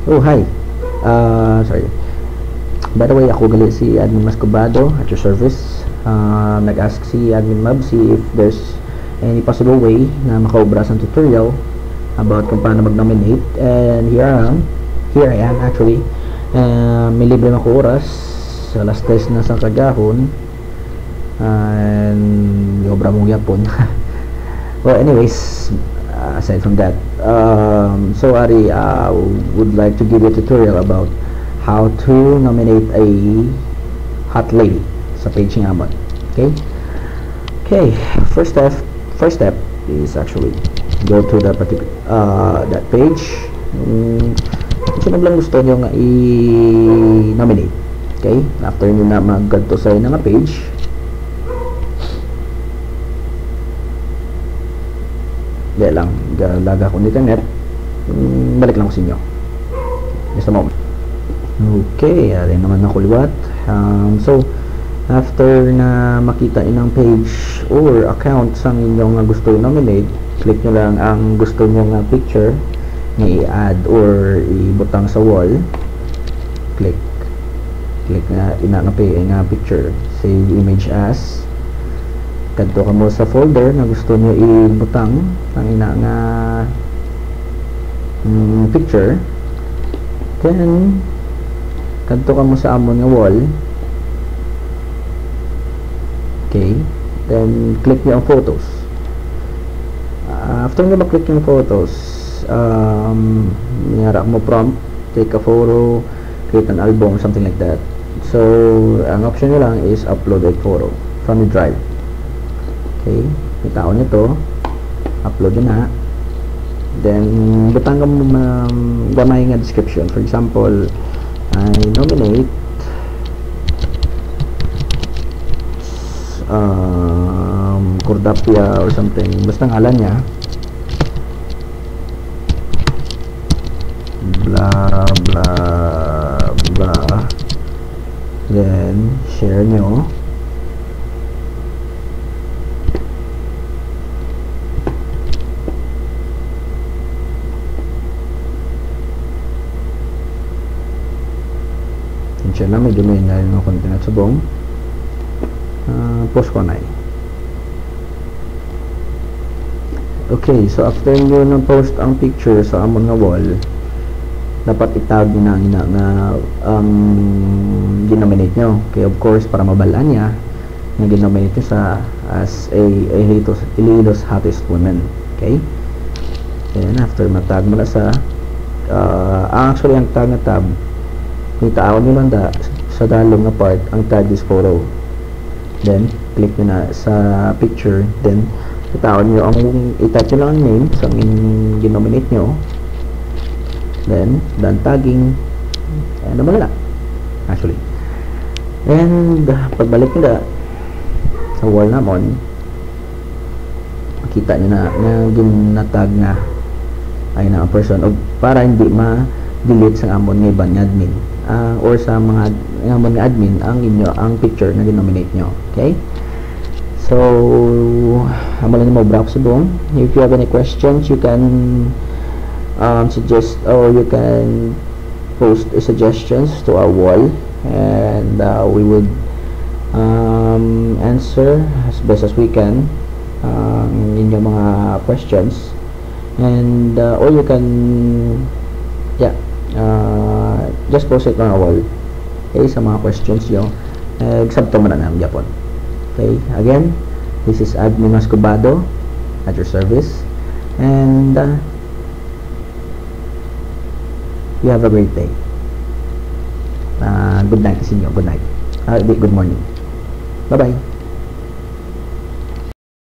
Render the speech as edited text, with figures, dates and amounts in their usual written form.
Oh, hi. Sorry. By the way, ako gali si Admin Mascobado at your service. Nag-ask si Admin Mab see if there's any possible way na makaubra sa tutorial about kung paano mag-nominate. And here I am actually. May libre na ko oras. Alas 3 na sa kagahon. And obra mong yapon. Well, anyways, aside from that, so Ari would like to give you a tutorial about how to nominate a hot lady sa page ng Amon. Okay, first step is actually go to the particular that page. Sino lang gusto nyo nga i-nominate. Okay, after nyo na magganto sa nga page, di lang, laga ko internet, balik lang ko sa inyo. Just a moment. Okay, ayan naman na kuliwat. So, after na makita inang page or account sa inyong gusto i-nominate, click nyo lang ang gusto nyo nga picture nga i-add or ibutang sa wall. Click na nga picture. Save image as. Kadto ka mo sa folder na gusto nyo ibutang ang nga picture. Then kadto ka mo sa amon nga wall. Okay, then click nyo ang photos. After nyo maklik yung photos, niyara mo prompt, take a photo, create an album, something like that. So ang option nyo lang is upload a photo from the drive. Okay, itaon nyo to, upload nyo na, then butang ka mo gamay nga description. For example, I nominate Cordapia or something, basta ngalan niya, blah blah blah, then share nyo. Siya na medyo may na yung content at subong post ko na. Okay, so after nyo na post ang picture sa amon nga wall, dapat itag na ang ginominate nyo. Okay, of course, para mabalaan niya na ginominate nyo sa as a Iloilo's hottest woman. Okay, and after matag mo na sa actually ang tag na tab, itaon nyo lang sa dalong na part ang tag is photo, then click nyo na sa picture, then itaon nyo itype nyo lang ang name sa ginominate nyo, then done tagging, and naman na actually. And pagbalik nyo na sa wall namon, makita nyo na ginatag na ay na ang person, o para hindi ma-delete sa amon nga ibang admin or sa mga admin ang picture na denominate nyo. Okay, so amo lang mo browse subong. If you have any questions, you can suggest or you can post suggestions to our wall, and we would answer as best as we can inyong mga questions, and or you can just post it on our wall, okay, sa mga questions nyo, sabto mo na ng Japon. Okay, again, this is Admin Mascobado at your service, and you have a great day. Good night sa inyo. Good night. Good morning. Bye bye.